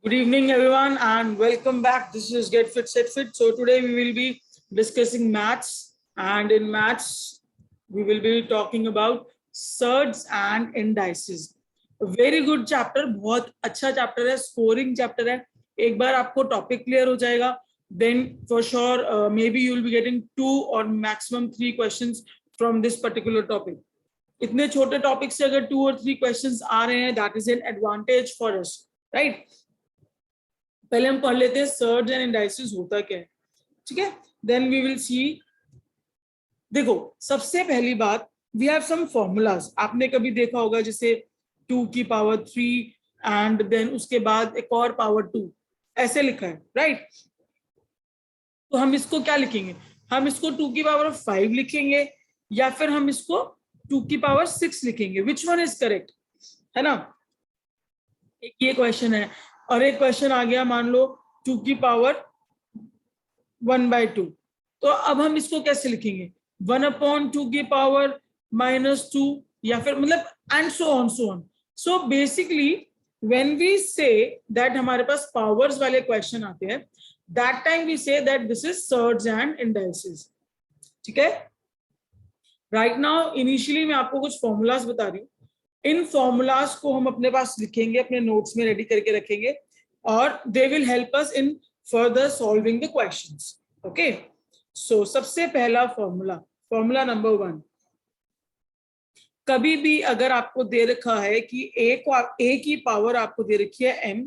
Good evening, everyone, and welcome back. This is Get Fit, Set Fit. So today we will be discussing maths, and in maths we will be talking about surds and indices. A very good chapter, बहुत अच्छा chapter है, scoring chapter है. एक बार आपको topic clear हो जाएगा, then for sure maybe you will be getting 2 or maximum 3 questions from this particular topic. इतने छोटे टॉपिक से अगर 2 or 3 क्वेश्चंस आ रहे हैं, that is an advantage for us, right. पहले हम पढ़ लेते हैं सर्ज एंड इंडाइसिस होता क्या है, ठीक है. Then we will see. देखो, सबसे पहली बात, वी हैव सम फॉर्मूलाज. आपने कभी देखा होगा जैसे 2 की पावर 3 एंड देन उसके बाद एक और पावर 2, ऐसे लिखा है, राइट. तो हम इसको क्या लिखेंगे? हम इसको 2 की पावर 5 लिखेंगे या फिर हम इसको 2 की पावर 6 लिखेंगे. विच वन इज करेक्ट, है ना. एक ये क्वेश्चन है और एक क्वेश्चन आ गया, मान लो 2 की पावर 1/2. तो अब हम इसको कैसे लिखेंगे? 1/2 की पावर -2 या फिर मतलब and so on. So basically when we say that हमारे पास पावर्स वाले क्वेश्चन आते हैं, that time we say that this is surds and indices. ठीक है. राइट नाउ इनिशियली मैं आपको कुछ फॉर्मूलाज बता रही हूँ. इन फॉर्मूलाज को हम अपने पास लिखेंगे, अपने नोट्स में रेडी करके रखेंगे और they will help us in further solving the questions. Okay. So सबसे पहला फॉर्मूला, फॉर्मूला नंबर 1. कभी भी अगर आपको दे रखा है कि ए की पावर आपको दे रखी है m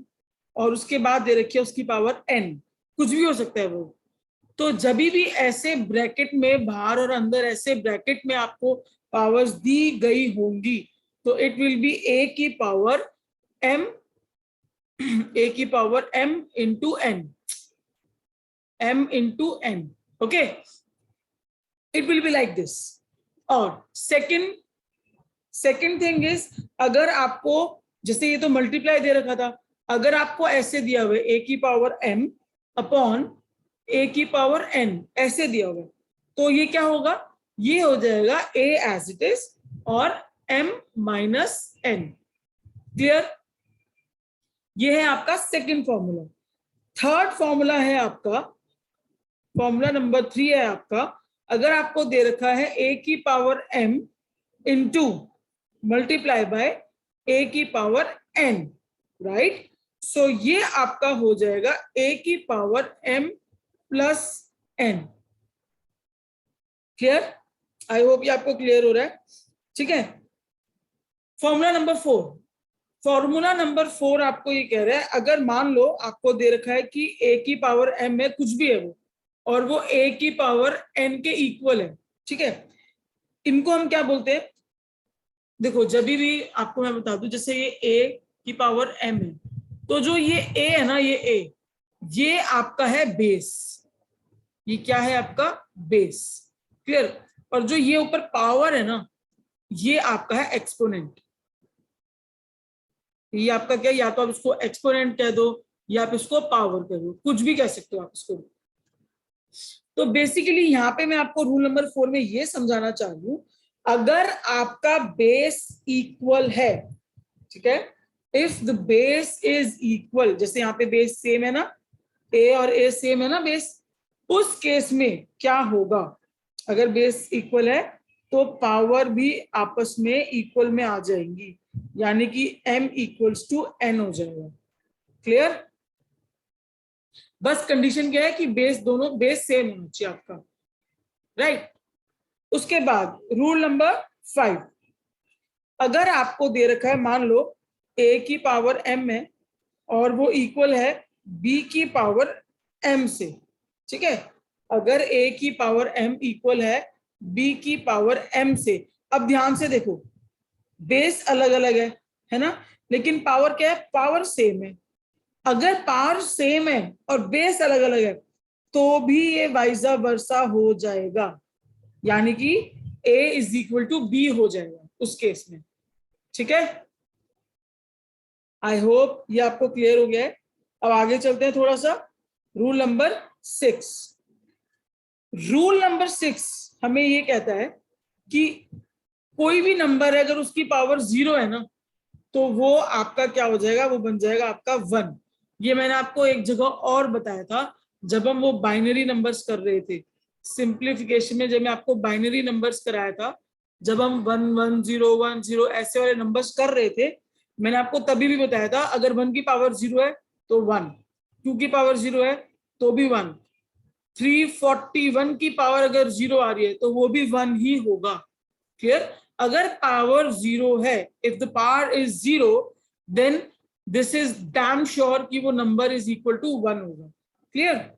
और उसके बाद दे रखी है उसकी पावर n, कुछ भी हो सकता है वो, तो जब भी ऐसे ब्रैकेट में बाहर और अंदर ऐसे ब्रैकेट में आपको पावर्स दी गई होंगी तो इट विल बी a की power m into n. Okay, it will be like this. और सेकंड थिंग इज, अगर आपको जैसे ये तो मल्टीप्लाई दे रखा था, अगर आपको ऐसे दिया हुआ a की पावर m अपॉन a की पावर n ऐसे दिया हुआ, तो ये क्या होगा? ये हो जाएगा a एज इट इज और m माइनस n. क्लियर? ये है आपका सेकंड फॉर्मूला. थर्ड फॉर्मूला है आपका, फॉर्मूला नंबर 3 है आपका. अगर आपको दे रखा है a की power m into multiply by a की पावर n, राइट. सो ये आपका हो जाएगा a की power m plus n. Clear? I hope ये आपको क्लियर हो रहा है. ठीक है. फॉर्मूला नंबर 4 आपको ये कह रहा है, अगर मान लो आपको दे रखा है कि a की पावर m है, कुछ भी है वो, और वो a की पावर n के इक्वल है. ठीक है. इनको हम क्या बोलते हैं? देखो, जब भी आपको मैं बता दूं, जैसे ये a की पावर m है, तो जो ये a है ना, ये आपका है बेस. ये क्या है आपका? बेस. क्लियर? और जो ये ऊपर पावर है ना, ये आपका है एक्सपोनेंट. ये आपका क्या, या तो आप इसको एक्सपोनेंट कह दो या आप इसको पावर कह दो, कुछ भी कह सकते हो आप इसको. तो बेसिकली यहाँ पे मैं आपको रूल नंबर 4 में ये समझाना चाह रही हूँ, अगर आपका बेस इक्वल है, ठीक है, if the base is equal, जैसे यहाँ पे बेस सेम है ना, a और a सेम है ना बेस, उस केस में क्या होगा? अगर बेस इक्वल है तो पावर भी आपस में इक्वल में आ जाएंगी, यानी कि m इक्वल्स टू n हो जाएगा. क्लियर? बस कंडीशन क्या है कि दोनों बेस सेम होना चाहिए आपका, राइट. उसके बाद रूल नंबर 5. अगर आपको दे रखा है, मान लो a की पावर m है और वो इक्वल है b की पावर m से. ठीक है. अगर a की पावर m इक्वल है b की पावर m से, अब ध्यान से देखो, बेस अलग अलग है ना, लेकिन पावर क्या है? पावर सेम है. अगर पावर सेम है और बेस अलग अलग है तो भी ये वाइसा वर्सा हो जाएगा, यानी कि a is equal to b हो जाएगा उस केस में. ठीक है. आई होप ये आपको क्लियर हो गया है. अब आगे चलते हैं थोड़ा सा. रूल नंबर 6 हमें ये कहता है कि कोई भी नंबर है, अगर उसकी पावर 0 है ना, तो वो आपका क्या हो जाएगा? वो बन जाएगा आपका 1. ये मैंने आपको एक जगह और बताया था जब हम वो बाइनरी नंबर्स कर रहे थे, सिंप्लीफिकेशन में जब मैं आपको बाइनरी नंबर्स कराया था, जब हम 1 1 0 1 0 ऐसे वाले नंबर्स कर रहे थे, मैंने आपको तभी भी बताया था अगर 1 की पावर 0 है तो 1, 2 की पावर 0 है तो भी 1, 341 की पावर अगर 0 आ रही है तो वो भी 1 ही होगा। क्लियर? अगर पावर 0 है, if the power is 0, then this is damn sure कि वो नंबर इज इक्वल टू 1 होगा। क्लियर?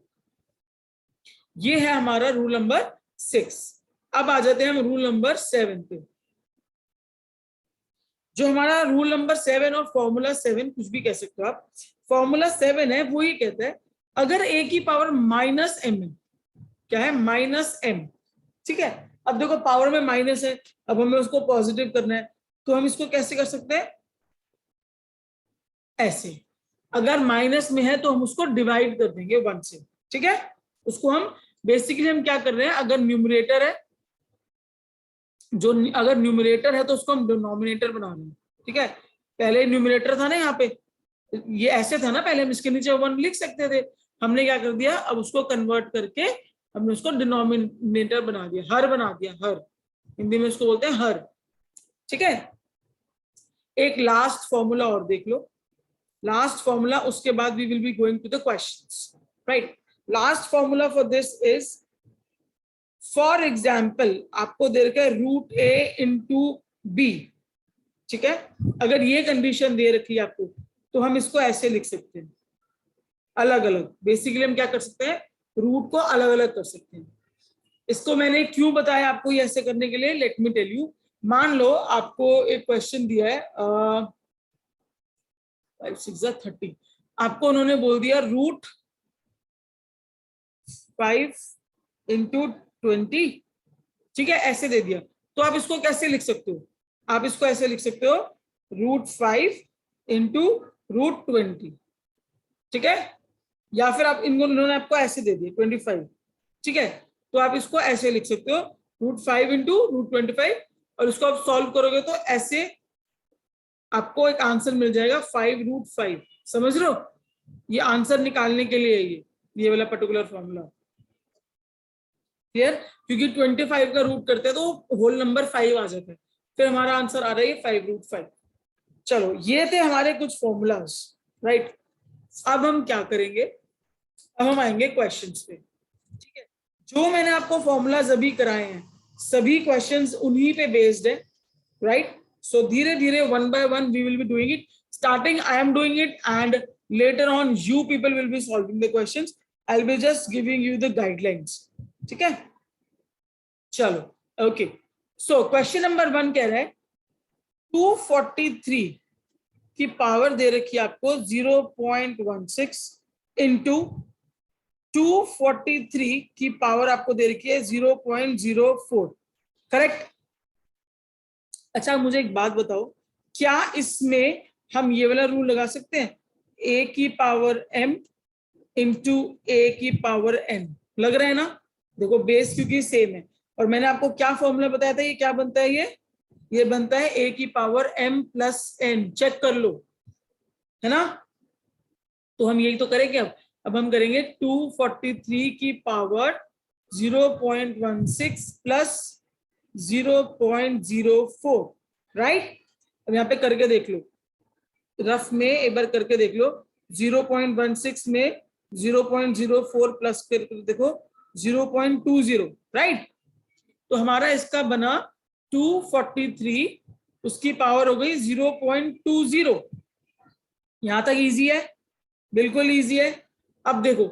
ये है हमारा रूल नंबर 6। अब आ जाते हैं हम रूल नंबर 7 पे। जो हमारा रूल नंबर 7 और फॉर्मूला 7 कुछ भी कह सकते हो आप, फॉर्मूला 7 है वो ये कहता है अगर a की पावर माइनस एम है, क्या है माइनस एम, ठीक है। अब देखो पावर में माइनस है, अब हमें उसको पॉजिटिव करना है, तो हम इसको कैसे कर सकते हैं, ऐसे। अगर माइनस में है तो हम उसको डिवाइड कर देंगे 1 से, ठीक है। उसको हम बेसिकली हम क्या कर रहे हैं, अगर न्यूमरेटर है, जो अगर न्यूमरेटर है तो उसको हम डिनोमिनेटर बना रहे हैं, ठीक है। पहले न्यूमरेटर था ना यहाँ पे, ये ऐसे था ना पहले, हम इसके नीचे 1 लिख सकते थे, हमने क्या कर दिया, अब उसको कन्वर्ट करके हमने उसको डिनोमिनेटर बना दिया, हर बना दिया, हर, हिंदी में उसको बोलते हैं हर, ठीक है। एक लास्ट फॉर्मूला और देख लो, लास्ट फॉर्मूला, उसके बाद we will be going to the questions, right. Last formula for this is, for example आपको दे रखा है रूट ए इंटू बी, ठीक है। अगर ये कंडीशन दे रखी है आपको तो हम इसको ऐसे लिख सकते हैं, अलग अलग। बेसिकली हम क्या कर सकते हैं, रूट को अलग अलग कर सकते हैं। इसको मैंने क्यों बताया आपको ये ऐसे करने के लिए, लेट मी टेल यू। मान लो आपको एक क्वेश्चन दिया है 5 6 30, आपको उन्होंने बोल दिया रूट 5 इंटू 20, ठीक है, ऐसे दे दिया। तो आप इसको कैसे लिख सकते हो, आप इसको ऐसे लिख सकते हो रूट 5 इंटू रूट 20, ठीक है। या फिर आप इन्होंने आपको ऐसे दे दिया 25, ठीक है, तो आप इसको ऐसे लिख सकते हो रूट 5 इंटू रूट 25, और इसको आप सॉल्व करोगे तो ऐसे आपको एक आंसर मिल जाएगा 5 रूट 5। समझ रहे हो, ये आंसर निकालने के लिए ये वाला पर्टिकुलर फॉर्मूला, क्लियर। क्योंकि 25 का रूट करते हैं तो होल नंबर 5 आ जाता है, फिर हमारा आंसर आ रहा है 5 रूट 5। चलो ये थे हमारे कुछ फॉर्मूलाज, राइट। अब हम क्या करेंगे, अब हम आएंगे क्वेश्चंस पे, ठीक है। जो मैंने आपको फॉर्मूलाज अभी कराए हैं सभी क्वेश्चंस उन्हीं पे बेस्ड है, राइट। सो धीरे धीरे 1 by 1 we will be doing it, starting I am doing it and later on you people will be solving the questions, I will be just giving you the guidelines, ठीक है। चलो okay, so question number 1 कह रहा है 243 की power दे रखी है आपको 0.16 इंटू 243 की पावर आपको दे रखी है 0.04, करेक्ट। अच्छा मुझे एक बात बताओ, क्या इसमें हम ये वाला रूल लगा सकते हैं, a की पावर m इंटू a की पावर n, लग रहा है ना। देखो बेस क्योंकि सेम है, और मैंने आपको क्या फॉर्मूला बताया था, ये क्या बनता है, ये बनता है a की power m plus n, check कर लो, है ना। तो हम यही तो करेंगे अब हम करेंगे 243 की पावर 0.16 प्लस 0.04, राइट। अब यहाँ पे करके देख लो, रफ में एक बार करके देख लो, 0.16 में 0.04 प्लस करके देखो 0.20, राइट। तो हमारा इसका बना 243, उसकी पावर हो गई 0.20। यहां तक इजी है, बिल्कुल इजी है। अब देखो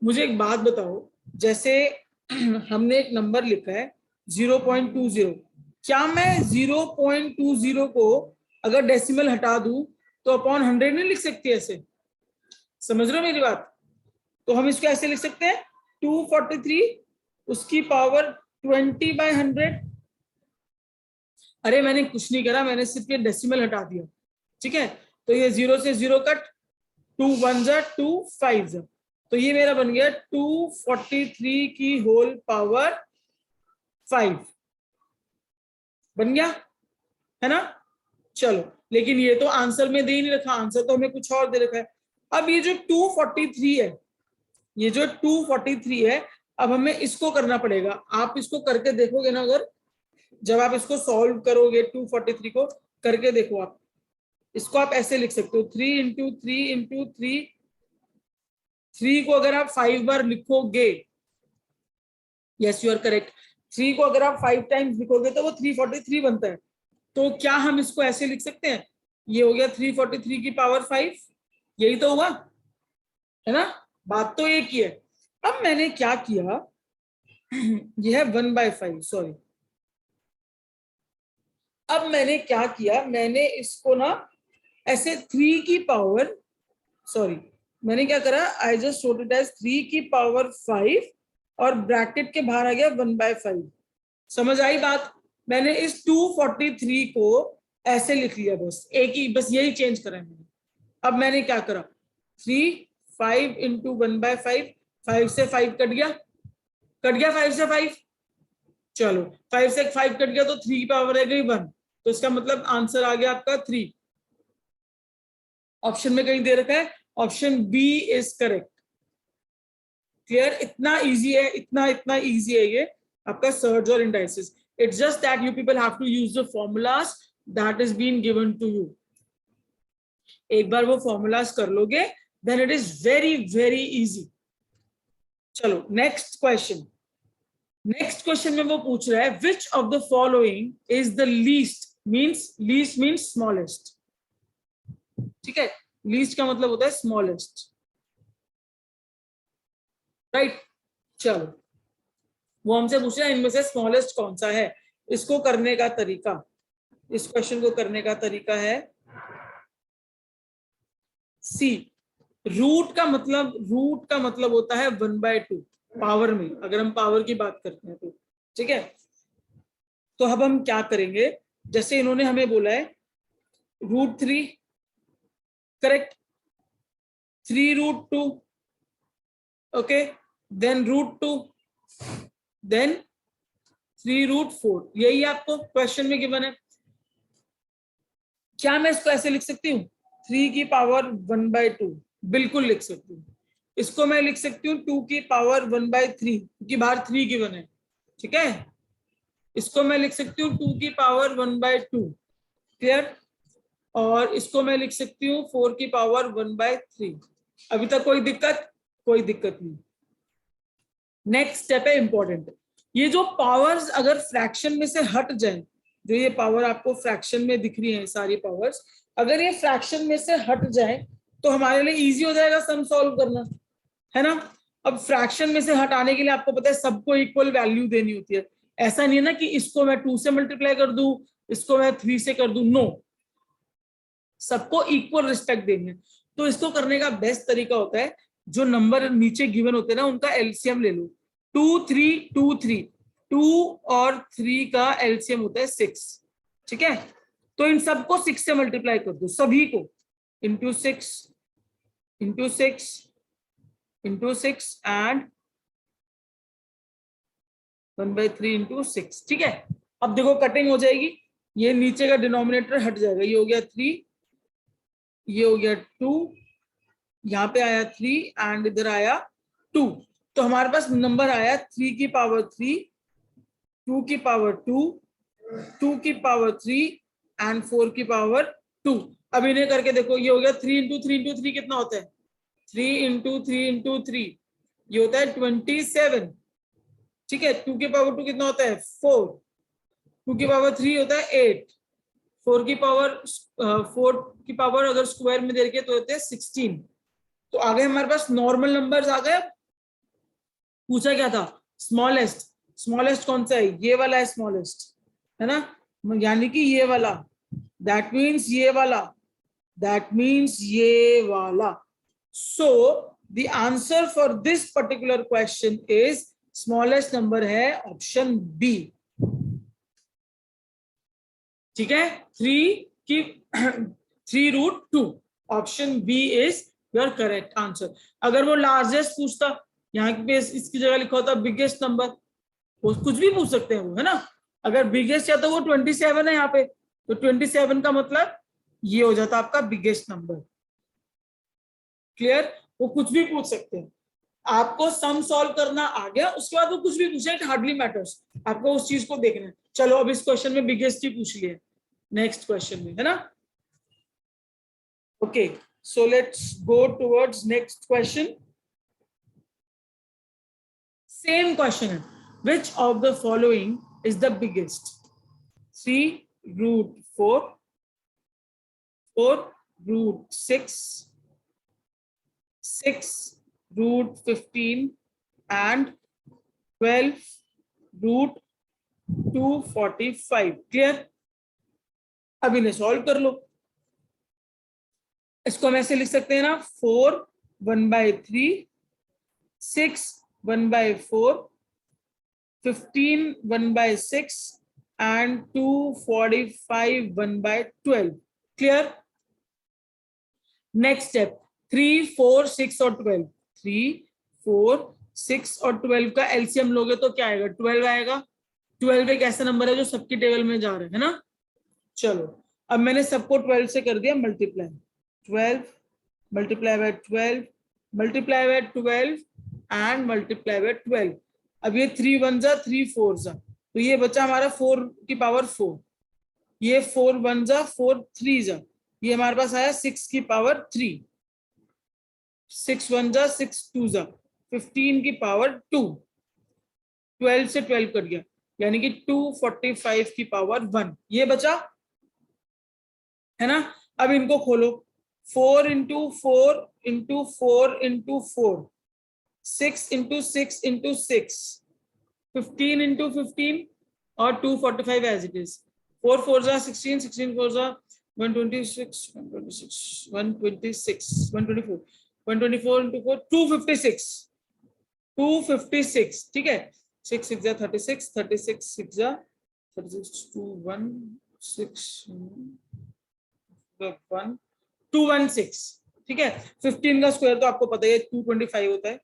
मुझे एक बात बताओ, जैसे हमने एक नंबर लिखा है 0.20, क्या मैं 0.20 को अगर डेसिमल हटा दूं तो अपॉन 100 नहीं लिख सकती ऐसे, समझ रहे हो मेरी बात। तो हम इसको ऐसे लिख सकते हैं 243 उसकी पावर 20/100। अरे मैंने कुछ नहीं करा, मैंने सिर्फ ये डेसिमल हटा दिया, ठीक है। तो ये 0 से 0 कट, 2 1 जा 2 5 जा, तो ये मेरा बन गया 243 की होल पावर 5 बन गया, है ना। चलो लेकिन ये तो आंसर में दे ही नहीं रखा, आंसर तो हमें कुछ और दे रखा है। अब ये जो 243 है, ये जो 243 है, अब हमें इसको करना पड़ेगा। आप इसको करके देखोगे ना, अगर जब आप इसको सॉल्व करोगे 243 को करके देखो, आप इसको आप ऐसे लिख सकते हो 3 इंटू 3 इंटू 3। 3 को अगर आप 5 बार लिखोगे, यस यू आर करेक्ट, 3 को अगर आप 5 टाइम्स लिखोगे तो वो 343 बनता है। तो क्या हम इसको ऐसे लिख सकते हैं, ये हो गया 343 की पावर 5, यही तो हुआ है ना, बात तो एक ही है। अब मैंने क्या किया, ये है 1/5, सॉरी। अब मैंने क्या किया, मैंने इसको ना ऐसे 3 की पावर, सॉरी मैंने क्या करा, I just wrote it as 3 की पावर 5 और ब्रैकेट के बाहर आ गया 1/5। समझ आई बात? मैंने इस 243 को ऐसे लिख लिया, बस एक ही, बस यही चेंज करा मैंने। अब मैंने क्या करा, 3 5 इंटू 1/5, 5 से 5 कट गया, 5 से 5, चलो 5 से 5 कट गया तो 3 की पावर रह गई 1, तो इसका मतलब आंसर आ गया आपका 3। ऑप्शन में कहीं दे रखा है, option B is correct. Clear? इतना इजी है, इतना इतना इजी है ये आपका सर्ज और indices. It's just that you people have to use the formulas that is been given to you. एक बार वो फॉर्मूलाज कर लोगे then it is very very easy. चलो नेक्स्ट क्वेश्चन। नेक्स्ट क्वेश्चन में वो पूछ रहा है which of the following is the least means smallest. ठीक है, लीस्ट का मतलब होता है स्मॉलेस्ट, राइट। चलो वो हमसे पूछ रहा है इनमें से स्मॉलेस्ट कौन सा है। इसको करने का तरीका, इस क्वेश्चन को करने का तरीका है सी। रूट का मतलब होता है 1/2 पावर में, अगर हम पावर की बात करते हैं तो। ठीक है, तो अब हम क्या करेंगे, जैसे इन्होंने हमें बोला है √3, करेक्ट, 3√2, ओके, देन √2, देन 3√4, यही आपको क्वेश्चन में गिवन है। क्या मैं इसको ऐसे लिख सकती हूँ 3 की पावर 1/2, बिल्कुल लिख सकती हूँ। इसको मैं लिख सकती हूँ 2 की पावर 1/3, क्योंकि बाहर 3 गिवन है। ठीक है, इसको मैं लिख सकती हूँ 2 की पावर 1/2, क्लियर। और इसको मैं लिख सकती हूँ 4 की पावर 1/3। अभी तक कोई दिक्कत? कोई दिक्कत नहीं। नेक्स्ट स्टेप है इंपॉर्टेंट, ये जो पावर्स अगर फ्रैक्शन में से हट जाए, जो ये पावर आपको फ्रैक्शन में दिख रही है सारी पावर्स, अगर ये फ्रैक्शन में से हट जाए तो हमारे लिए इजी हो जाएगा सम सॉल्व करना, है ना। अब फ्रैक्शन में से हटाने के लिए आपको पता है सबको इक्वल वैल्यू देनी होती है। ऐसा नहीं है ना कि इसको मैं 2 से मल्टीप्लाई कर दूं, इसको मैं 3 से कर दूं, नो, सबको इक्वल रिस्पेक्ट देनी है। तो इसको करने का बेस्ट तरीका होता है, जो नंबर नीचे गिवन होते हैं ना उनका एलसीएम ले लो। 2 3 2 3, 2 और 3 का एलसीएम होता है 6। ठीक है, तो इन सबको 6 से मल्टीप्लाई कर दो, सभी को, into 6 into 6 into 6 and 1/3 into 6। ठीक है, अब देखो कटिंग हो जाएगी, ये नीचे का डिनोमिनेटर हट जाएगा, ये हो गया 3, ये हो गया 2, यहाँ पे आया 3 एंड इधर आया 2। तो हमारे पास नंबर आया 3 की पावर 3, 2 की पावर 2, 2 की पावर 3 एंड 4 की पावर 2। अब इन्हें करके देखो, ये हो गया 3 इंटू 3 इंटू 3 कितना होता है, 3 इंटू 3 इंटू 3, ये होता है 27। ठीक है, 2 की पावर 2 कितना होता है 4, 2 की पावर 3 होता है 8, 4 की पावर अगर स्क्वायर में देखे तो होते हैं 16। तो आगे हमारे पास नॉर्मल नंबर्स आ गए। पूछा क्या था, स्मॉलेस्ट, स्मॉलेस्ट कौन सा है, ये वाला है स्मॉलेस्ट, है ना, यानी कि ये वाला, दैट मीन्स ये वाला, दैट मीन्स ये वाला। So the answer for this particular question is smallest number है ऑप्शन बी। ठीक है, 3√2, option B is your correct answer. अगर वो लार्जेस्ट पूछता, यहाँ पे इसकी जगह लिखा होता बिगेस्ट नंबर, वो कुछ भी पूछ सकते हैं वो, है ना। अगर बिगेस्ट या तो वो 27 है यहाँ पे, तो 27 का मतलब ये हो जाता आपका बिगेस्ट नंबर। क्लियर? वो कुछ भी पूछ सकते हैं, आपको सम सॉल्व करना आ गया, उसके बाद वो कुछ भी पूछे, इट हार्डली मैटर्स, आपको उस चीज को देखना है। चलो अब इस क्वेश्चन में बिगेस्ट ही पूछ लिए, नेक्स्ट क्वेश्चन में, है ना? Okay, so let's go towards next question. Same question है, which of the following is the biggest? 3√4, 4√6, 6√15 and 12√245। Clear? अब इन्हें सॉल्व कर लो। इसको हम ऐसे लिख सकते हैं ना, 4 1/3, 6 1/4, 15 1/6 and 245 1/12। क्लियर? नेक्स्ट स्टेप, 3 4 6 और 12, 3 4 6 और 12 का एलसीएम लोगे तो क्या आएगा? 12 आएगा। 12 एक ऐसा नंबर है जो सबकी टेबल में जा रहा है ना। चलो अब मैंने सबको 12 से कर दिया multiply, 12 multiply by 12 multiply by 12 and multiply by 12। अब ये 3 1 जा 3 4 जा, तो ये बचा हमारा 4 की पावर 4, ये 4 1 जा 4 3 जा, ये हमारे पास आया 6 की पावर 3, 6 1 जा 6 2 जा 15 की पावर 2, 12 से 12 कट गया, यानी कि 245 की पावर 1, ये बचा, है ना? अब इनको खोलो, 4 into 4 into 4 into 4, 6 into 6 into 6, 15 into 15 और 245 एज इट इज। 4 4 जा 16, 16 4 जा 126, 126, 126, 124, 124 इंटू 4 256, 256। ठीक है, 6 6 जा 36, 36 6 जा 36, 2 1 6 1 216। ठीक है, 15 का स्क्वायर तो आपको पता है 225 होता है।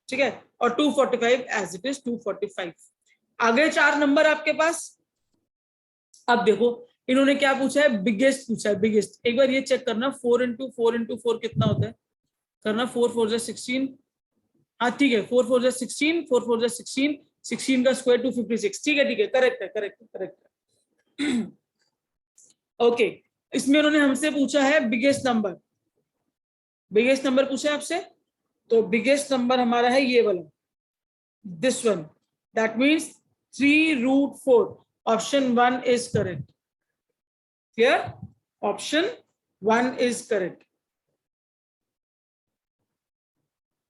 ठीक है, और 245 एज इट इज 245। आगे 4 नंबर आपके पास। अब देखो इन्होंने क्या पूछा है, बिगेस्ट पूछा है, बिगेस्ट। एक बार ये चेक करना, 4 इंटू 4 इंटू 4 कितना होता है, करना 4 4 जा 16, हाँ ठीक है, 4 4 जा 16, 4 4 जा 16, 16 का स्क्वायर 256। ठीक है, करेक्ट है, करेक्ट है, करेक्ट है। ओके, इसमें उन्होंने हमसे पूछा है बिगेस्ट नंबर, बिगेस्ट नंबर पूछा है आपसे, तो बिगेस्ट नंबर हमारा है ये वाला, this one, that means 3√4। Option 1 is correct. Clear? Option 1 is correct.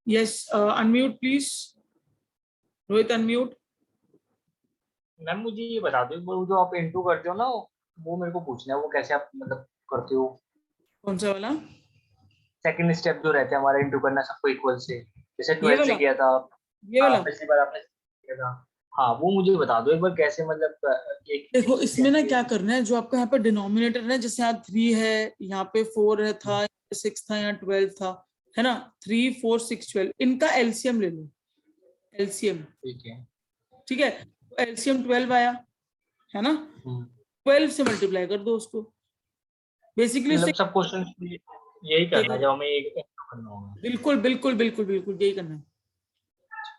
Yes, unmute please, Rohit unmute. Ma'am मुझे ये बता दो, वो जो आप इंटू करते हो ना, वो मेरे को पूछना है, वो कैसे आप मतलब करते हो? कौन सा वाला? सेकंड स्टेप जो रहता है हमारा इंटू करना सबको इक्वल से, जैसे ये 12 से वाला, किया था। ये हाँ वाला। पिछली बार आपने किया था। हाँ वो मुझे बता दो एक बार, कैसे मतलब एक देखो इसमें ना कैसे। क्या करना है, जो आपका यहाँ पे डिनोमिनेटर है, जैसे यहाँ 3 है, यहाँ पे 4 है था, 6 था, यहाँ 12 था, है ना? 3 4 6 12, इनका एलसीएम ले लो, एलसीएम। ठीक है। ठीक है, तो एलसीएम 12 आया, है ना? 12 से मल्टीप्लाई कर दो उसको, बेसिकली उससे मतलब सब क्वेश्चन यही करना है देखो, जब हमें एक करना होगा। बिल्कुल बिल्कुल बिल्कुल बिल्कुल यही करना है।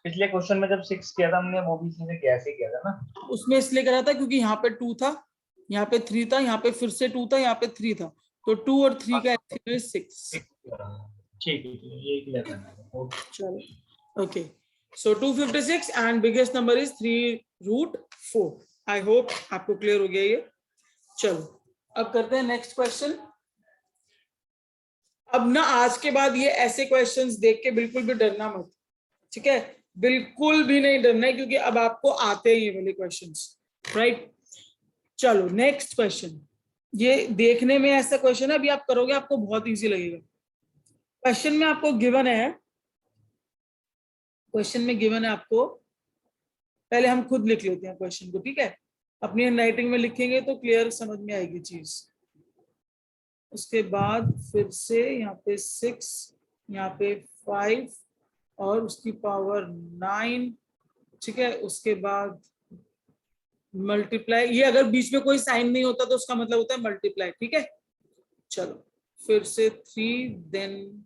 पिछले क्वेश्चन में जब 6 किया था हमने, वो भी इसी से कैसे किया था ना। उसमें इसलिए करा था क्योंकि यहाँ पे 2 था, यहाँ पे 3 था, यहाँ पे फिर से 2 था, यहाँ पे 3 था, तो 2 और 3 का एलसीएम है 6। ठीक है, यही क्लियर करना है। चलो okay, so 256 and biggest number is 3√4। I hope आपको क्लियर हो गया ये। चलो अब करते हैं नेक्स्ट क्वेश्चन। अब ना आज के बाद ये ऐसे क्वेश्चंस देख के बिल्कुल भी डरना मत, ठीक है? बिल्कुल भी नहीं डरना है, क्योंकि अब आपको आते हैं ये वाले क्वेश्चंस, राइट? चलो नेक्स्ट क्वेश्चन, ये देखने में ऐसा क्वेश्चन है, अभी आप करोगे आपको बहुत इजी लगेगा। क्वेश्चन में आपको गिवन है, क्वेश्चन में गिवन है आपको, पहले हम खुद लिख लेते हैं क्वेश्चन को, ठीक है? अपनी हैंडराइटिंग में लिखेंगे तो क्लियर समझ में आएगी चीज। उसके बाद फिर से यहाँ पे 6, यहाँ पे 5 और उसकी पावर 9, ठीक है? उसके बाद मल्टीप्लाई, ये अगर बीच में कोई साइन नहीं होता तो उसका मतलब होता है मल्टीप्लाई, ठीक है? चलो फिर से 3, देन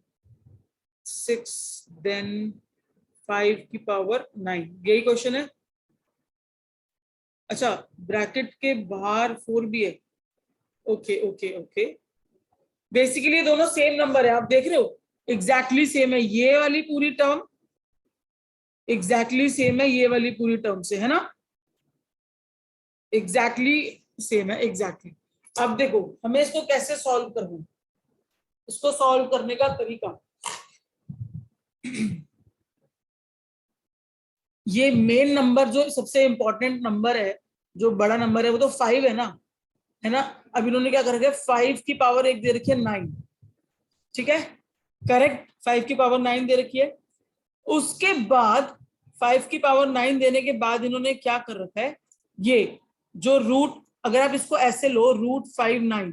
6 देन 5 की पावर 9, यही क्वेश्चन है। अच्छा, ब्रैकेट के बाहर 4 भी है। ओके ओके ओके, बेसिकली ये दोनों सेम नंबर है, आप देख रहे हो एग्जैक्टली सेम है, ये वाली पूरी टर्म एग्जैक्टली सेम है ये वाली पूरी टर्म से, है ना, एग्जैक्टली सेम है एग्जैक्टली। अब देखो हमें इसको कैसे सॉल्व करना है, इसको सॉल्व करने का तरीका, ये मेन नंबर जो सबसे इंपॉर्टेंट नंबर है, जो बड़ा नंबर है वो तो 5 है ना। अब इन्होंने क्या कर रखा है, 5 की पावर 1 दे रखी है 9, ठीक है, करेक्ट, 5 की पावर 9 दे रखी है। उसके बाद 5 की पावर 9 देने के बाद इन्होंने क्या कर रखा है, ये जो रूट, अगर आप इसको ऐसे लो √5 9,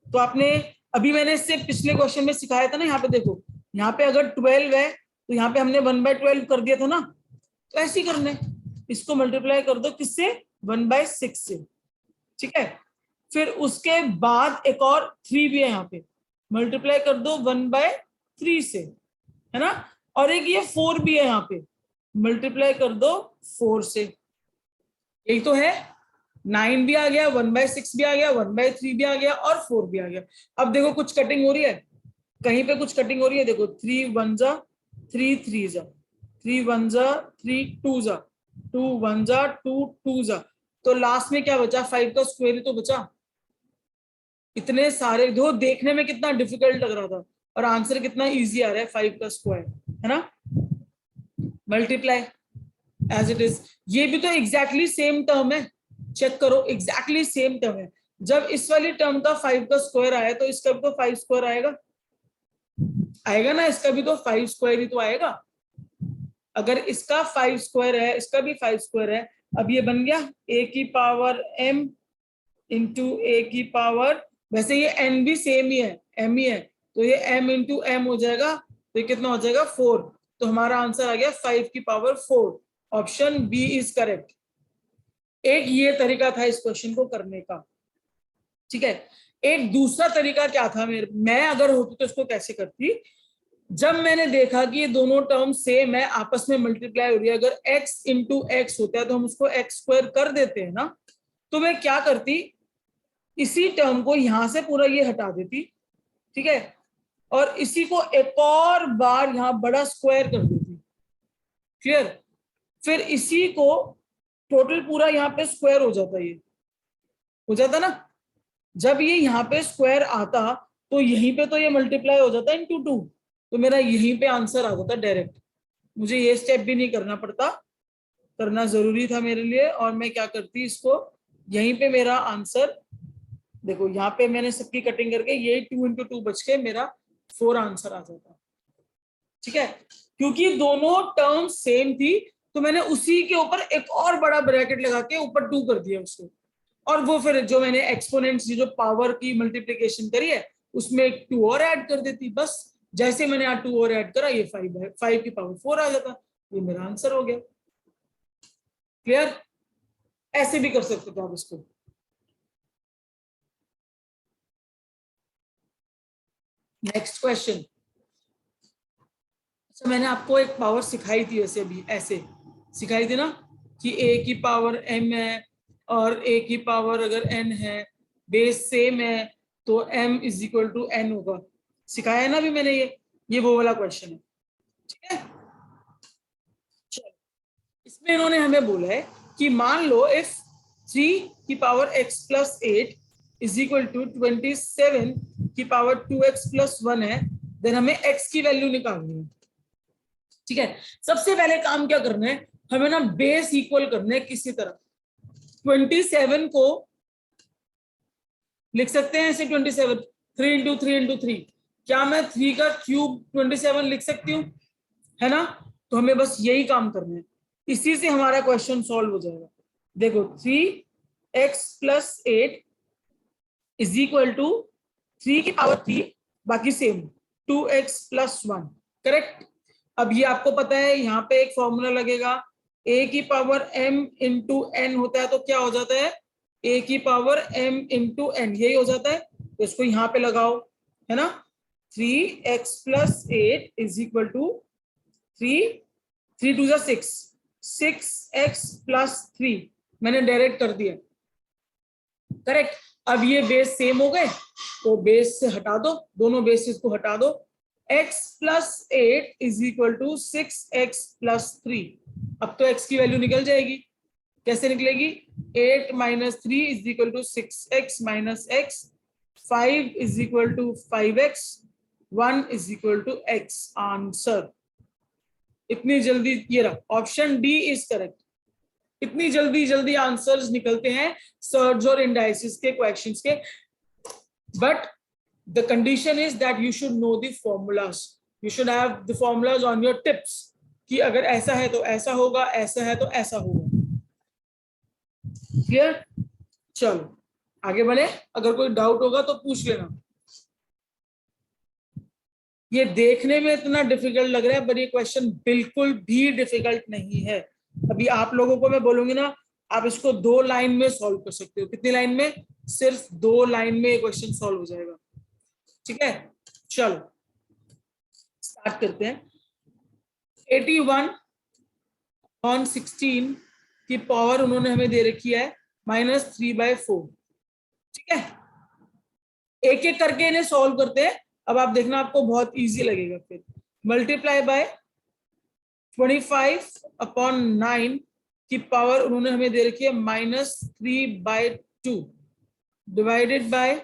तो आपने अभी मैंने इससे पिछले क्वेश्चन में सिखाया था ना, यहाँ पे देखो, यहाँ पे अगर 12 है तो यहाँ पे हमने 1/12 कर दिया था ना, तो ऐसे ही करना है, इसको मल्टीप्लाई कर दो किससे, 1/6 से, ठीक है। फिर उसके बाद एक और 3 भी है यहाँ पे, मल्टीप्लाई कर दो 1/3 से, है ना, और एक ये 4 भी है यहाँ पे, मल्टीप्लाई कर दो 4 से, यही तो है। 9 भी आ गया, 1/6 भी आ गया, 1/3 भी आ गया और 4 भी आ गया। अब देखो कुछ कटिंग हो रही है, कहीं पे कुछ कटिंग हो रही है, देखो 3 1 जा 3 3 जा 3 1 जा 3 2 जा 2 1 जा 2 2 जा, तो लास्ट में क्या बचा, 5 का स्क्वायर ही तो बचा। इतने सारे दो, देखने में कितना डिफिकल्ट लग रहा था और आंसर कितना इजी आ रहा है, 5 का स्क्वायर, है ना, मल्टीप्लाई एज इट इज। ये भी तो एग्जैक्टली सेम टर्म है, चेक करो एग्जैक्टली सेम टर्म है। जब इस वाली टर्म का 5 का स्क्वायर आया तो इसका भी तो 5 स्क्वायर आएगा ना, इसका भी तो 5 स्क्वायर ही तो आएगा। अगर इसका 5 स्क्वायर है, इसका भी 5 स्क्वायर है, अब ये बन गया a की पावर m इंटू a की पावर, वैसे ये n भी सेम ही है, m ही है, तो ये m इंटू m हो जाएगा, तो ये कितना हो जाएगा 4, तो हमारा आंसर आ गया 5 की power 4, option B is correct. एक ये तरीका था इस क्वेश्चन को करने का, ठीक है। एक दूसरा तरीका क्या था, मैं अगर होती तो इसको कैसे करती, जब मैंने देखा कि ये दोनों टर्म सेम है, आपस में मल्टीप्लाई हो रही है, अगर x इंटू एक्स होता है तो हम उसको x स्क्वायर कर देते हैं ना, तो मैं क्या करती, इसी टर्म को यहां से पूरा ये हटा देती, ठीक है, और इसी को एक और बार यहां बड़ा स्क्वायर कर देती, क्लियर। फिर इसी को टोटल पूरा यहाँ पे स्क्वायर हो जाता, ये हो जाता ना, जब ये यहाँ पे स्क्वायर आता तो यहीं पे तो ये मल्टीप्लाई हो जाता इंटू 2, तो मेरा यहीं पे आंसर आ जाता डायरेक्ट, मुझे ये स्टेप भी नहीं करना पड़ता, करना जरूरी था मेरे लिए, और मैं क्या करती, इसको यहीं पे मेरा आंसर, देखो यहाँ पे मैंने सबकी कटिंग करके ये 2 इंटू 2 बच के मेरा 4 आंसर आ जाता, ठीक है। क्योंकि दोनों टर्म सेम थी तो मैंने उसी के ऊपर एक और बड़ा ब्रैकेट लगा के ऊपर 2 कर दिया उसको, और वो फिर जो मैंने एक्सपोनेंट्स जो पावर की मल्टीप्लिकेशन करी है उसमें एक 2 और ऐड कर देती, बस जैसे मैंने यहाँ 2 और ऐड करा, ये 5 है, 5 की पावर 4 आ जाता, ये मेरा आंसर हो गया, क्लियर। ऐसे भी कर सकते थे आप इसको। नेक्स्ट क्वेश्चन, अच्छा मैंने आपको एक पावर सिखाई थी ऐसे भी, ऐसे सिखाई थी ना कि a की पावर m है और a की पावर अगर n है, बेस सेम है तो m is equal to n होगा, सिखाया है ना अभी मैंने, ये वो वाला क्वेश्चन है, ठीक है। इसमें इन्होंने हमें बोला है कि मान लो इफ 3 की power x plus 8 is equal to 27 की पावर 2x प्लस 1 है, देन हमें x की वैल्यू निकालनी है, ठीक है। सबसे पहले काम क्या करना है, हमें ना बेस इक्वल करना है किसी तरह, 27 को लिख सकते हैं ऐसे 27 3 इंटू 3 इंटू 3, क्या मैं 3 का क्यूब 27 लिख सकती हूँ, है ना, तो हमें बस यही काम करना है, इसी से हमारा क्वेश्चन सॉल्व हो जाएगा। देखो 3x plus 8 is equal to 3 की पावर 3, बाकी सेम 2x प्लस 1, करेक्ट। अब ये आपको पता है यहाँ पे एक फॉर्मूला लगेगा, a की पावर m इंटू n होता है तो क्या हो जाता है, a की पावर m इंटू n, यही हो जाता है, तो इसको यहाँ पे लगाओ, है ना, 3x plus 8 is equal to 3 2 जा 6, 6x plus 3 मैंने डायरेक्ट कर दिया, करेक्ट। अब ये बेस सेम हो गए तो बेस से हटा दो, दोनों बेसिस को हटा दो। x plus 8 is equal to 6x plus 3। अब तो x की वैल्यू निकल जाएगी, कैसे निकलेगी? 8 minus 3 is equal to 6x minus x, 5 is equal to 5x, 1 is equal to x। Answer इतनी जल्दी, ये रहा ऑप्शन डी इज करेक्ट। इतनी जल्दी जल्दी आंसर्स निकलते हैं सर्ज और इंडाइसिस के क्वेश्चंस के, but the condition is that you should know the formulas, you should have the formulas on your tips कि अगर ऐसा है तो ऐसा होगा, ऐसा है तो ऐसा होगा। क्लियर? चलो आगे बढ़े, अगर कोई डाउट होगा तो पूछ लेना। ये देखने में इतना डिफिकल्ट लग रहा है पर ये क्वेश्चन बिल्कुल भी डिफिकल्ट नहीं है। अभी आप लोगों को मैं बोलूंगी ना, आप इसको 2 लाइन में सॉल्व कर सकते हो। कितनी लाइन में? सिर्फ 2 लाइन में ये क्वेश्चन सॉल्व हो जाएगा। ठीक है, चलो स्टार्ट करते हैं। 81/16 की पावर उन्होंने हमें दे रखी है -3/4। ठीक है, एक एक करके इन्हें सॉल्व करते हैं। अब आप देखना, आपको बहुत इजी लगेगा। फिर मल्टीप्लाई बाय 25/9 की पावर उन्होंने हमें दे रखी है -3/2 डिवाइडेड बाय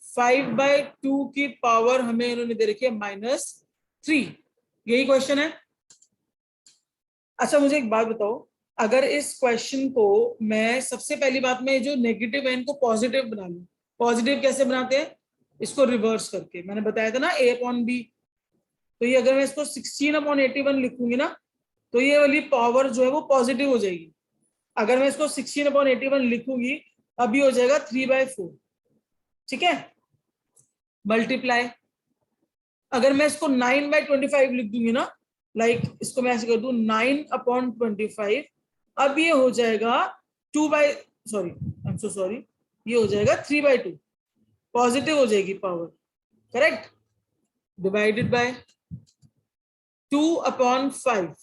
5/2 की पावर हमें उन्होंने दे रखी है -3। यही क्वेश्चन है। अच्छा मुझे एक बात बताओ, अगर इस क्वेश्चन को मैं सबसे पहली बात में जो नेगेटिव है इनको पॉजिटिव बना लूं। पॉजिटिव कैसे बनाते हैं? इसको रिवर्स करके, मैंने बताया था ना a/b। तो ये अगर मैं इसको 16/81 लिखूंगी ना तो ये वाली पावर जो है वो पॉजिटिव हो जाएगी। अगर मैं इसको 16/81 लिखूंगी अभी हो जाएगा 3/4। ठीक है, मल्टीप्लाई, अगर मैं इसको 9/25 लिख दूंगी ना, लाइक इसको मैं ऐसे कर दूं 9/25, अब ये हो जाएगा 2/, ये हो जाएगा 3/2, पॉजिटिव हो जाएगी power, correct. Divided by 2/5,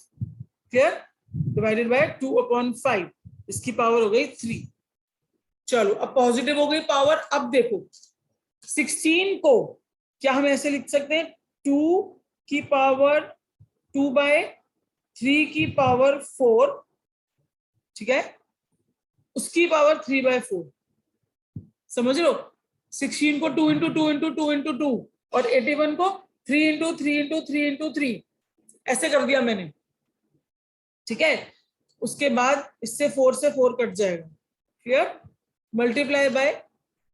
clear? Divided by 2/5, इसकी पावर हो गई 3। चलो अब पॉजिटिव हो गई पावर। अब देखो 16 को क्या हम ऐसे लिख सकते हैं? 2 की पावर 2/3 की पावर 4, ठीक है, उसकी पावर 3/4। समझ लो, 16 को 2 into 2 into 2 into 2 और 81 को 3 into 3 into 3 into 3 ऐसे कर दिया मैंने। ठीक है, उसके बाद इससे 4 से 4 कट जाएगा, क्लियर? मल्टीप्लाई बाय,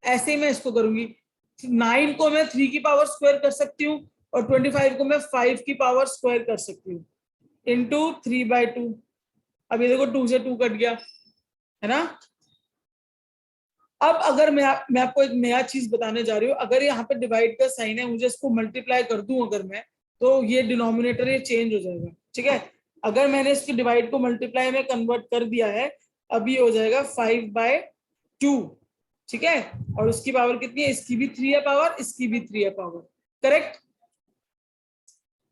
ऐसे ही मैं इसको करूंगी। 9 को मैं 3 की पावर स्क्वायर कर सकती हूँ और 25 को मैं 5 की पावर स्क्वायर कर सकती हूँ, इंटू 3/2। अब ये देखो 2 से 2 कट गया, है ना? अब अगर मैं आपको एक नया चीज बताने जा रही हूँ। अगर यहाँ पे डिवाइड का साइन है, मुझे इसको मल्टीप्लाई कर दूं अगर मैं, तो ये डिनोमिनेटर ये चेंज हो जाएगा। ठीक है, अगर मैंने इसकी डिवाइड को मल्टीप्लाई में कन्वर्ट कर दिया है, अभी हो जाएगा 5/2। ठीक है, और उसकी पावर कितनी है? इसकी भी 3 है पावर, इसकी भी 3 है पावर, करेक्ट।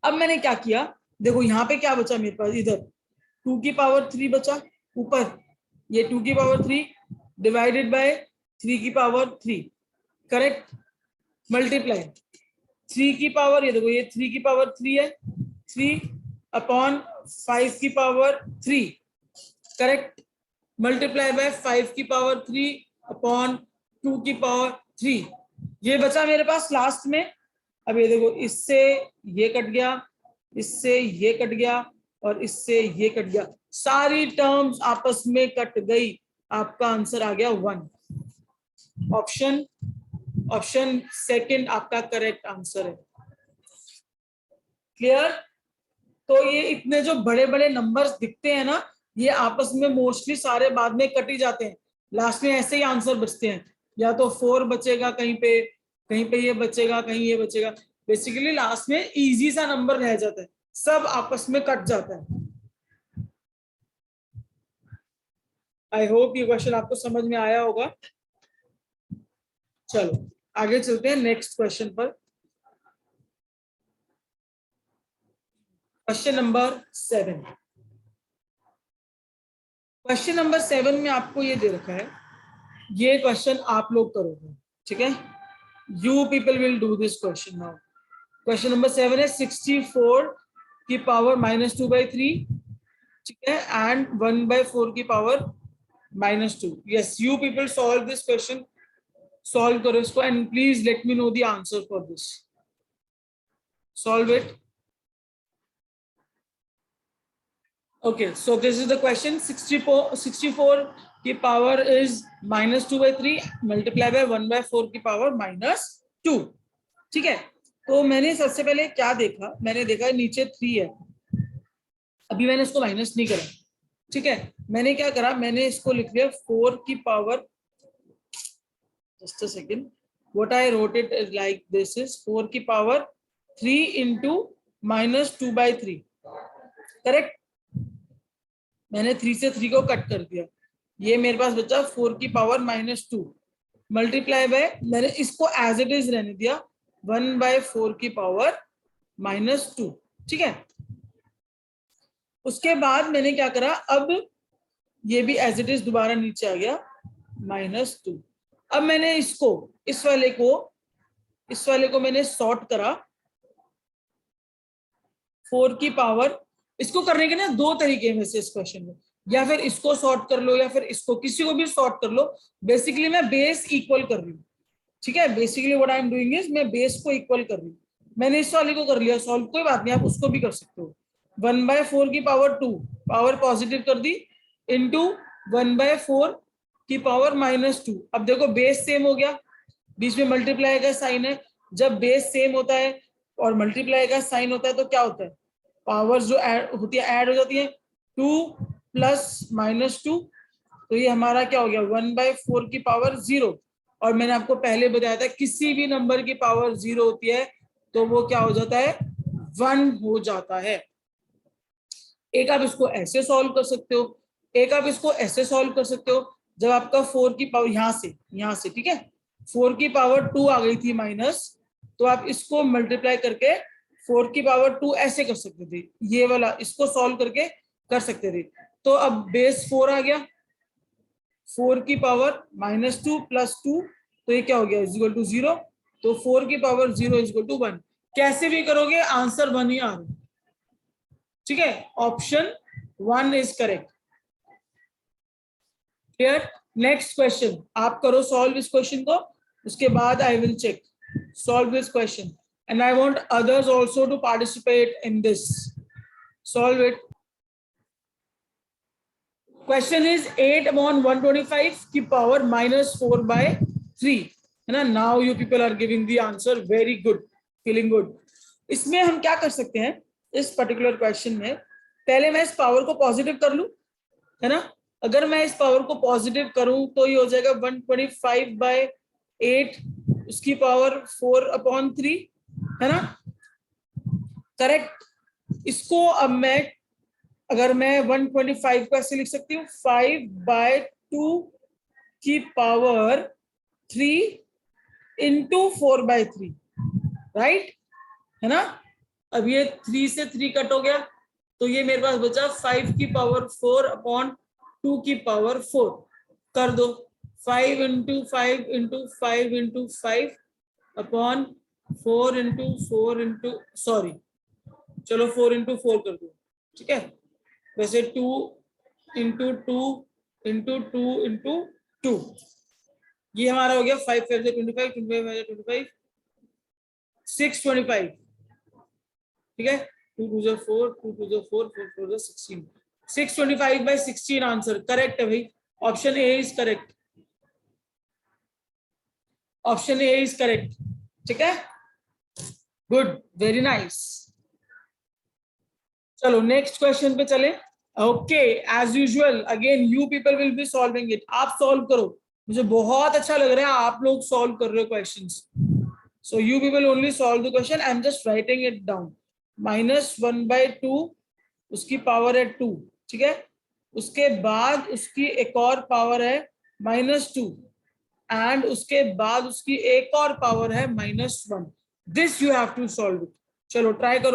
अब मैंने क्या किया, देखो यहाँ पे क्या बचा मेरे पास, इधर 2 की पावर 3 बचा, ऊपर ये 2 की पावर 3 डिवाइडेड बाय 3 की पावर 3, करेक्ट। मल्टीप्लाई 3 की पावर, ये देखो ये 3 की पावर 3 है, 3/5 की पावर 3, करेक्ट। मल्टीप्लाई बाय 5 की पावर 3/2 की पावर 3, ये बचा मेरे पास लास्ट में। अब ये देखो, इससे ये कट गया, इससे ये कट गया और इससे ये कट गया, सारी टर्म्स आपस में कट गई। आपका आंसर आ गया 1। ऑप्शन सेकंड आपका करेक्ट आंसर है, क्लियर? तो ये इतने जो बड़े बड़े नंबर्स दिखते हैं ना, ये आपस में मोस्टली सारे बाद में कट ही जाते हैं, लास्ट में ऐसे ही आंसर बचते हैं। या तो 4 बचेगा कहीं पे ये बचेगा, कहीं ये बचेगा। बेसिकली लास्ट में इजी सा नंबर रह जाता है, सब आपस में कट जाता है। आई होप ये क्वेश्चन आपको समझ में आया होगा। चलो आगे चलते हैं नेक्स्ट क्वेश्चन पर। Question number 7। क्वेश्चन नंबर 7 में आपको ये दे रखा है, ये क्वेश्चन आप लोग करोगे, ठीक है। You people will do this question now. Question number 7 है 64 की पावर -2/3, ठीक है, एंड 1/4 की power -2। Yes, you people solve this question, solve करो इसको and please let me know the answer for this. Solve it. Okay, so this is the question. 64 की power is -2/3 multiply by 1/4 की power -2, ठीक है। तो मैंने सबसे पहले क्या देखा, मैंने देखा नीचे 3 है, अभी मैंने इसको माइनस नहीं करा, ठीक है। मैंने क्या करा, मैंने इसको लिख दिया 4 की power, just a second, what I wrote it is like this is 4 की पावर 3 into -2/3, करेक्ट। मैंने 3 से 3 को कट कर दिया, ये मेरे पास बचा 4 की पावर -2 मल्टीप्लाई बाय, मैंने इसको एज इट इज रहने दिया 1/4 की पावर -2, ठीक है। उसके बाद मैंने क्या करा, अब ये भी एज इट इज दोबारा नीचे आ गया -2। अब मैंने इसको, इस वाले को मैंने सॉर्ट करा 4 की पावर, इसको करने के ना दो तरीके हैं वैसे इस क्वेश्चन में, या फिर इसको सॉर्ट कर लो या फिर इसको, किसी को भी सॉर्ट कर लो। बेसिकली मैं बेस इक्वल कर रही हूँ, ठीक है। Basically what I am doing is मैं बेस को इक्वल कर रही हूँ। मैंने इस वाले को कर लिया सॉल्व, कोई बात नहीं, आप उसको भी कर सकते हो। 1/4 की पावर 2, पावर पॉजिटिव कर दी, इंटू 1/4 की पावर -2। अब देखो बेस सेम हो गया, बीच में मल्टीप्लाई का साइन है, जब बेस सेम होता है और मल्टीप्लाई का साइन होता है तो क्या होता है, पावर्स जो ऐड होती है ऐड हो जाती है, 2 + -2, तो ये हमारा क्या हो गया 1/4 की पावर 0। और मैंने आपको पहले बताया था किसी भी नंबर की पावर 0 होती है तो वो क्या हो जाता है, 1 हो जाता है। एक आप इसको ऐसे सॉल्व कर सकते हो, एक आप इसको ऐसे सॉल्व कर सकते हो, जब आपका 4 की पावर यहाँ से ठीक है, 4 की पावर 2 आ गई थी माइनस, तो आप इसको मल्टीप्लाई करके 4 की पावर 2 ऐसे कर सकते थे, ये वाला इसको सॉल्व करके कर सकते थे। तो अब बेस 4 आ गया, 4 की पावर -2 + 2, तो ये क्या हो गया इक्वल टू 0, तो 4 की पावर 0 इक्वल टू 1। कैसे भी करोगे आंसर 1 ही आ रहा है, ठीक है। Option 1 is correct. Clear. Next question आप करो सॉल्व इस क्वेश्चन को, उसके बाद I will check solve this question and I want others also to participate in this. Solve it. Question is 8/125 की पावर -4/3, है ना। Now you people are giving the answer, very good, feeling good. इसमें हम क्या कर सकते हैं, इस पर्टिकुलर क्वेश्चन में पहले मैं इस पावर को पॉजिटिव कर लूं, है ना। अगर मैं इस पावर को पॉजिटिव करूं तो ये हो जाएगा 125/8 उसकी पावर 4/3, है ना, करेक्ट। इसको अब मैं, अगर मैं 125 को ऐसे लिख सकती हूँ 5/2 की पावर 3 इंटू 4/3, राइट, है ना। अब ये 3 से 3 कट हो गया, तो ये मेरे पास बचा 5 की पावर 4/2 की पावर 4, कर दो 5 × 5 × 5 × 5 अपॉन 4 × 4 × सॉरी, चलो 4 × 4 कर दो, ठीक है। वैसे 2 × 2 × 2 × 2, ये हमारा हो गया 5 5 25 25 25 625, ठीक है। 2 2 × 4 2 2 × 4 4 4 × 16, 625/16 आंसर करेक्ट है भाई। Option A is correct, option A is correct, ठीक है, गुड, वेरी नाइस। चलो नेक्स्ट क्वेश्चन पे चले। Okay, as usual again you people will be solving it, आप सॉल्व करो, मुझे बहुत अच्छा लग रहा है आप लोग सॉल्व कर रहे हो questions. So you people only solve the question, I am just writing it down. -1/2 उसकी पावर है 2, ठीक है, उसके बाद उसकी एक और पावर है -2 एंड उसके बाद उसकी एक और पावर है -1, this you have to solve it. चलो ट्राई करो।